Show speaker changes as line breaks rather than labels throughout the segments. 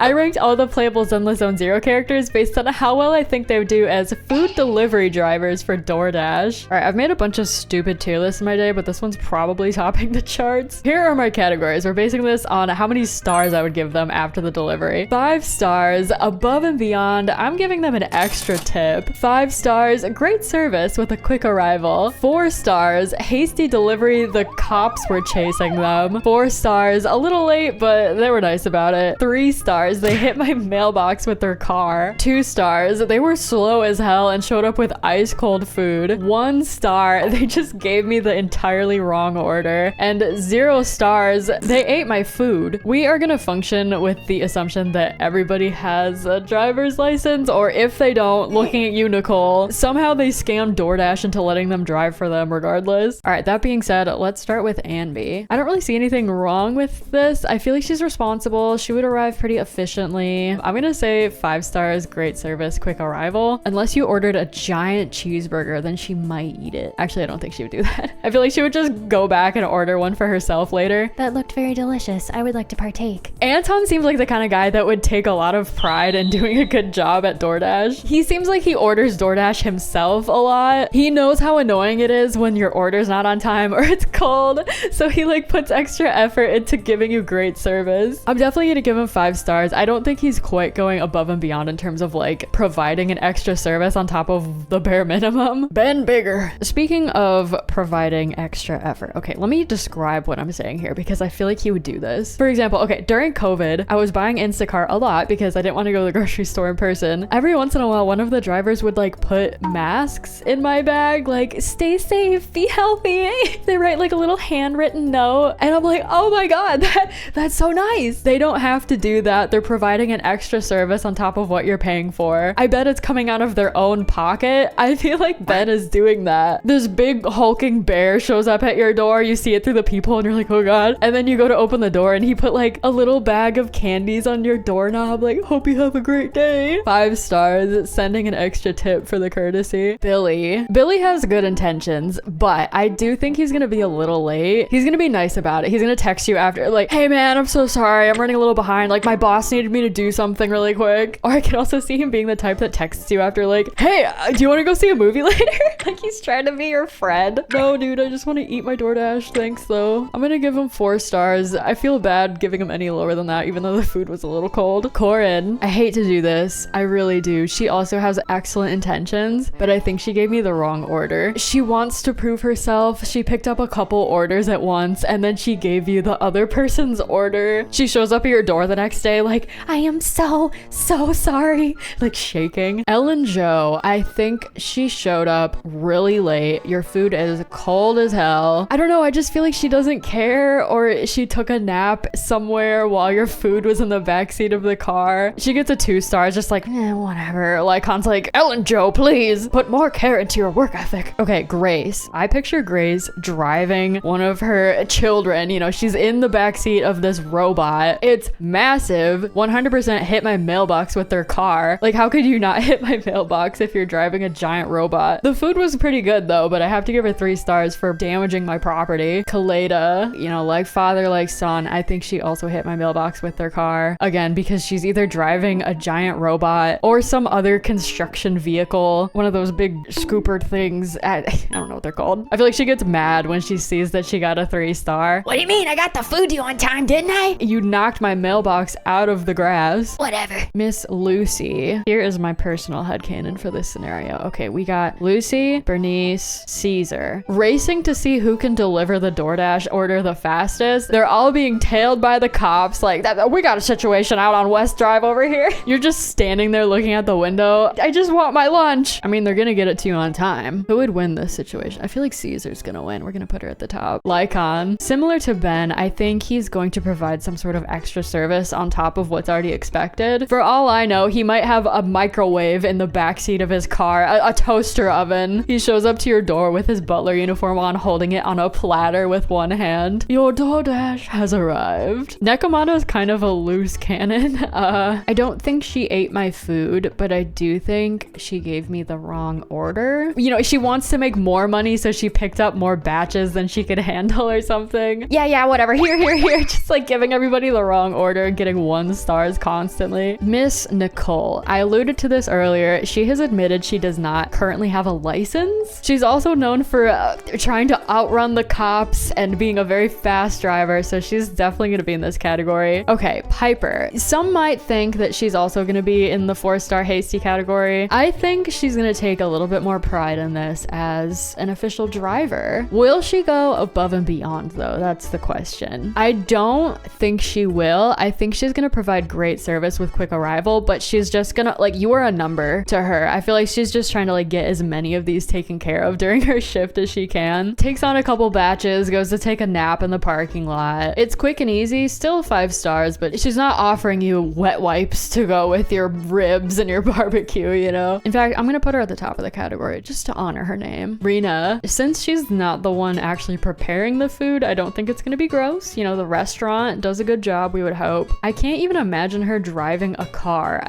I ranked all the playable Zenless Zone Zero characters based on how well I think they would do as food delivery drivers for DoorDash. All right, I've made a bunch of stupid tier lists in my day, but this one's probably topping the charts. Here are my categories. We're basing this on how many stars I would give them after the delivery. 5 stars, above and beyond, I'm giving them an extra tip. 5 stars, great service with a quick arrival. 4 stars, hasty delivery, the cops were chasing them. 4 stars, a little late, but they were nice about it. 3 stars, they hit my mailbox with their car. 2 stars, they were slow as hell and showed up with ice cold food. 1 star, they just gave me the entirely wrong order. And 0 stars, they ate my food. We are gonna function with the assumption that everybody has a driver's license, or if they don't, looking at you, Nicole, somehow they scammed DoorDash into letting them drive for them regardless. All right, that being said, let's start with Anby. I don't really see anything wrong with this. I feel like she's responsible. She would arrive pretty efficiently. I'm gonna say 5 stars, great service, quick arrival. Unless you ordered a giant cheeseburger, then she might eat it. Actually, I don't think she would do that. I feel like she would just go back and order one for herself later.
That looked very delicious. I would like to partake.
Anton seems like the kind of guy that would take a lot of pride in doing a good job at DoorDash. He seems like he orders DoorDash himself a lot. He knows how annoying it is when your order's not on time or it's cold, so he like puts extra effort into giving you great service. I'm definitely gonna give him 5 stars. I don't think he's quite going above and beyond in terms of like providing an extra service on top of the bare minimum. Ben Bigger. Speaking of providing extra effort, okay, let me describe what I'm saying here because I feel like he would do this. For example, okay, during COVID, I was buying Instacart a lot because I didn't want to go to the grocery store in person. Every once in a while, one of the drivers would like put masks in my bag, like, stay safe, be healthy. They write like a little handwritten note, and I'm like, oh my God, that's so nice. They don't have to do that. They're providing an extra service on top of what you're paying for. I bet it's coming out of their own pocket. I feel like Ben is doing that. This big hulking bear shows up at your door. You see it through the peephole and you're like, oh God. And then you go to open the door and he put like a little bag of candies on your doorknob. Like, hope you have a great day. 5 stars, sending an extra tip for the courtesy. Billy has good intentions, but I do think he's gonna be a little late. He's gonna be nice about it. He's gonna text you after like, hey man, I'm so sorry. I'm running a little behind. Like my boss needed me to do something really quick. Or I can also see him being the type that texts you after like, hey, do you want to go see a movie later? Like he's trying to be your friend. No, dude, I just want to eat my DoorDash. Thanks though. I'm gonna give him 4 stars. I feel bad giving him any lower than that, even though the food was a little cold. Corin, I hate to do this. I really do. She also has excellent intentions, but I think she gave me the wrong order. She wants to prove herself. She picked up a couple orders at once and then she gave you the other person's order. She shows up at your door the next day like, I am so sorry, like shaking. Ellen Jo, I think she showed up really late. Your food is cold as hell. I don't know, I just feel like she doesn't care, or she took a nap somewhere while your food was in the backseat of the car. She gets a 2 stars, just like, whatever. Lycon's like, Ellen Jo, please put more care into your work ethic. Okay, Grace. I picture Grace driving one of her children. You know, she's in the backseat of this robot. It's massive. 100% hit my mailbox with their car. Like, how could you not hit my mailbox if you're driving a giant robot? The food was pretty good though, but I have to give her 3 stars for damaging my property. Kaleda, you know, like father, like son. I think she also hit my mailbox with their car. Again, because she's either driving a giant robot or some other construction vehicle. One of those big scooper things. I don't know what they're called. I feel like she gets mad when she sees that she got a 3 star.
What do you mean? I got the food to you on time, didn't I?
You knocked my mailbox out of the grass.
Whatever.
Miss Lucy. Here is my personal headcanon for this scenario. Okay, we got Lucy, Bernice, Caesar, racing to see who can deliver the DoorDash order the fastest. They're all being tailed by the cops. Like, we got a situation out on West Drive over here. You're just standing there looking at the window. I just want my lunch. I mean, they're gonna get it to you on time. Who would win this situation? I feel like Caesar's gonna win. We're gonna put her at the top. Lycon. Similar to Ben, I think he's going to provide some sort of extra service on top of what's already expected. For all I know, he might have a microwave in the backseat of his car, a toaster oven. He shows up to your door with his butler uniform on, holding it on a platter with one hand. Your DoorDash has arrived. Nekomata is kind of a loose cannon. I don't think she ate my food, but I do think she gave me the wrong order. You know, she wants to make more money, so she picked up more batches than she could handle or something. Yeah, whatever. Here. Just like giving everybody the wrong order and getting 1 1 stars constantly. Miss Nicole. I alluded to this earlier. She has admitted she does not currently have a license. She's also known for trying to outrun the cops and being a very fast driver, so she's definitely going to be in this category. Okay, Piper. Some might think that she's also going to be in the 4-star hasty category. I think she's going to take a little bit more pride in this as an official driver. Will she go above and beyond though? That's the question. I don't think she will. I think she's going to provide great service with quick arrival, but she's just gonna, like, you are a number to her. I feel like she's just trying to like get as many of these taken care of during her shift as she can. Takes on a couple batches, goes to take a nap in the parking lot. It's quick and easy, still 5 stars, but she's not offering you wet wipes to go with your ribs and your barbecue, you know? In fact, I'm gonna put her at the top of the category just to honor her name. Rena. Since she's not the one actually preparing the food, I don't think it's gonna be gross. You know, the restaurant does a good job, we would hope. I can't even imagine her driving a car.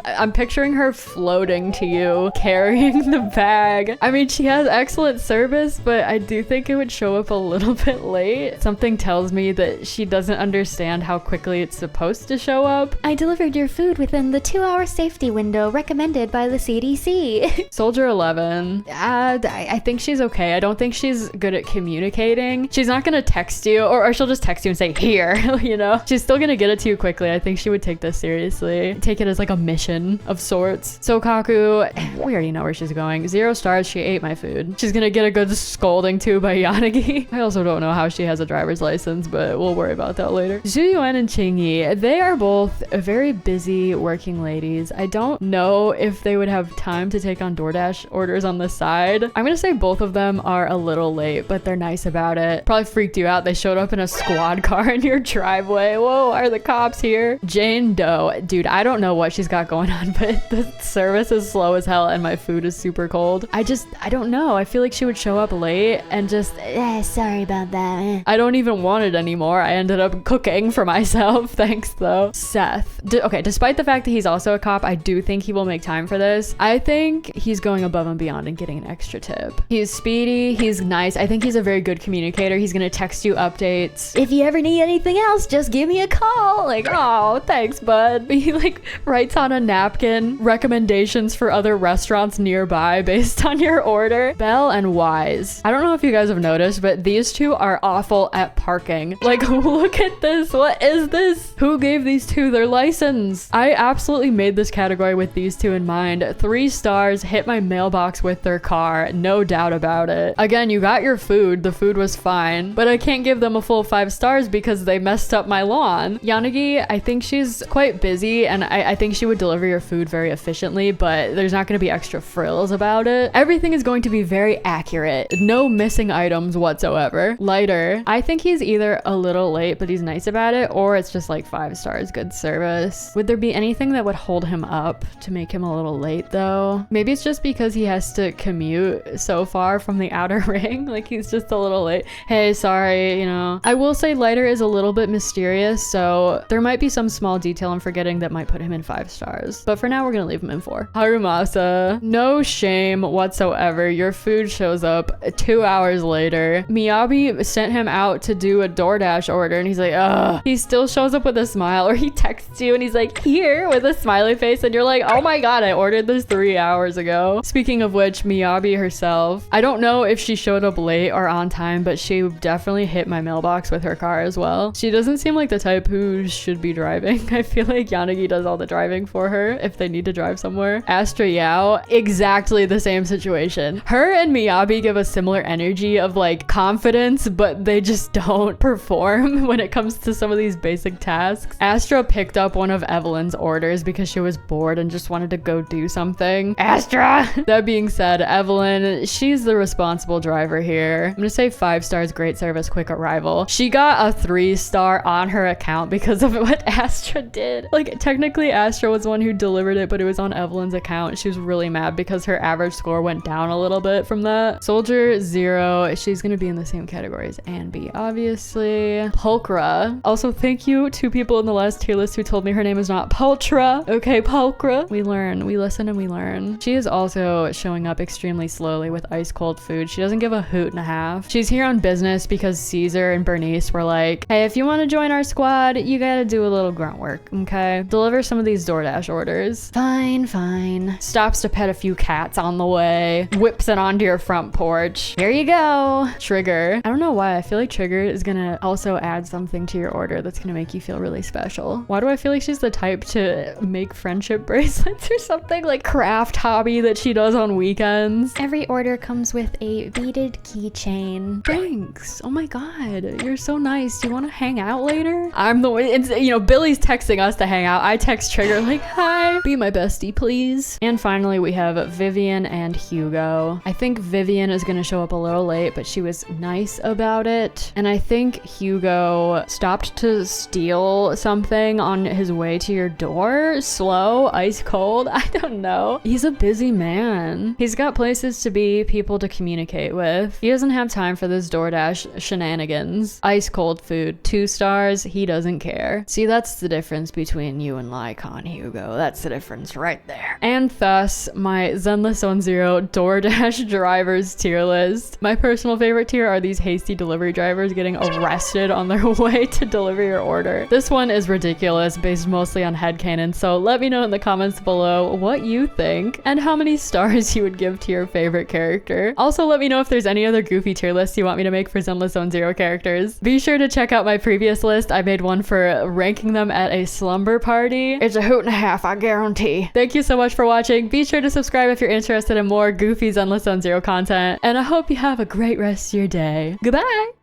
I'm picturing her floating to you, carrying the bag. I mean, she has excellent service, but I do think it would show up a little bit late. Something tells me that she doesn't understand how quickly it's supposed to show up.
I delivered your food within the 2-hour safety window recommended by the CDC.
Soldier 11. I think she's okay. I don't think she's good at communicating. She's not gonna text you, or she'll just text you and say, here, you know? She's still gonna get it to you quickly. I think she would take this seriously. Take it as like a mission of sorts. Sokaku, we already know where she's going. 0 stars, she ate my food. She's gonna get a good scolding too by Yanagi. I also don't know how she has a driver's license, but we'll worry about that later. Zuyuan and Qingyi, they are both very busy working ladies. I don't know if they would have time to take on DoorDash orders on the side. I'm gonna say both of them are a little late, but they're nice about it. Probably freaked you out. They showed up in a squad car in your driveway. Whoa, are the cops here? Jane Doe. Dude, I don't know what she's got going on, but the service is slow as hell and my food is super cold. I don't know. I feel like she would show up late and just,
sorry about that.
I don't even want it anymore. I ended up cooking for myself. Thanks though. Seth. Okay, despite the fact that he's also a cop, I do think he will make time for this. I think he's going above and beyond and getting an extra tip. He's speedy. He's nice. I think he's a very good communicator. He's gonna text you updates.
If you ever need anything else, just give me a call.
Like, oh, thanks, bud. He like writes on a napkin recommendations for other restaurants nearby based on your order. Belle and Wise. I don't know if you guys have noticed, but these two are awful at parking. Like, look at this. What is this? Who gave these two their license? I absolutely made this category with these two in mind. 3 stars, hit my mailbox with their car. No doubt about it. Again, you got your food. The food was fine, but I can't give them a full 5 stars because they messed up my lawn. Yanagi, I think she's quite busy and I think she would deliver your food very efficiently, but there's not going to be extra frills about it. Everything is going to be very accurate. No missing items whatsoever. Lighter. I think he's either a little late, but he's nice about it, or it's just like 5 stars, good service. Would there be anything that would hold him up to make him a little late though? Maybe it's just because he has to commute so far from the outer ring. Like he's just a little late. Hey, sorry, you know. I will say Lighter is a little bit mysterious, so there might be some small detail I'm forgetting that might put him in 5 stars. But for now, we're gonna leave him in 4. Harumasa. No shame whatsoever. Your food shows up 2 hours later. Miyabi sent him out to do a DoorDash order and he's like, ugh. He still shows up with a smile, or he texts you and he's like, here, with a smiley face, and you're like, oh my god, I ordered this 3 hours ago. Speaking of which, Miyabi herself, I don't know if she showed up late or on time, but she definitely hit my mailbox with her car as well. She doesn't seem like the type who should be driving. I feel like Yanagi does all the driving for her if they need to drive somewhere. Astra Yao, exactly the same situation. Her and Miyabi give a similar energy of like confidence, but they just don't perform when it comes to some of these basic tasks. Astra picked up one of Evelyn's orders because she was bored and just wanted to go do something. Astra! That being said, Evelyn, she's the responsible driver here. I'm gonna say 5 stars, great service, quick arrival. She got a 3 star on her account because of what Astra did. Like, technically Astra was the one who delivered it, but it was on Evelyn's account. She was really mad because her average score went down a little bit from that. Soldier 0, she's gonna be in the same category as Anby, obviously. Pulchra. Also, thank you to people in the last tier list who told me her name is not Pulchra. Okay, Pulchra. We learn, we listen, and we learn. She is also showing up extremely slowly with ice cold food. She doesn't give a hoot and a half. She's here on business because Caesar and Bernice were like, hey, if you want to join our squad, you gotta do a little little grunt work, okay? Deliver some of these DoorDash orders.
Fine, fine.
Stops to pet a few cats on the way. Whips it onto your front porch. Here you go. Trigger. I don't know why. I feel like Trigger is gonna also add something to your order that's gonna make you feel really special. Why do I feel like she's the type to make friendship bracelets or something? Like craft hobby that she does on weekends.
Every order comes with a beaded keychain.
Thanks. Oh my god. You're so nice. Do you want to hang out later? I'm the one. It's, you know, Billy's texting us to hang out. I text Trigger like, hi, be my bestie, please. And finally, we have Vivian and Hugo. I think Vivian is going to show up a little late, but she was nice about it. And I think Hugo stopped to steal something on his way to your door. Slow, ice cold. I don't know. He's a busy man. He's got places to be, people to communicate with. He doesn't have time for this DoorDash shenanigans. Ice cold food, 2 stars. He doesn't care. See, that's the difference between you and Lycon, Hugo. That's the difference right there. And thus, my Zenless Zone Zero DoorDash drivers tier list. My personal favorite tier are these hasty delivery drivers getting arrested on their way to deliver your order. This one is ridiculous, based mostly on headcanon, so let me know in the comments below what you think and how many stars you would give to your favorite character. Also, let me know if there's any other goofy tier lists you want me to make for Zenless Zone Zero characters. Be sure to check out my previous list. I made one for ranking them at a slumber party. It's a hoot and a half, I guarantee. Thank you so much for watching. Be sure to subscribe if you're interested in more goofy Zenless Zone Zero content, and I hope you have a great rest of your day. Goodbye!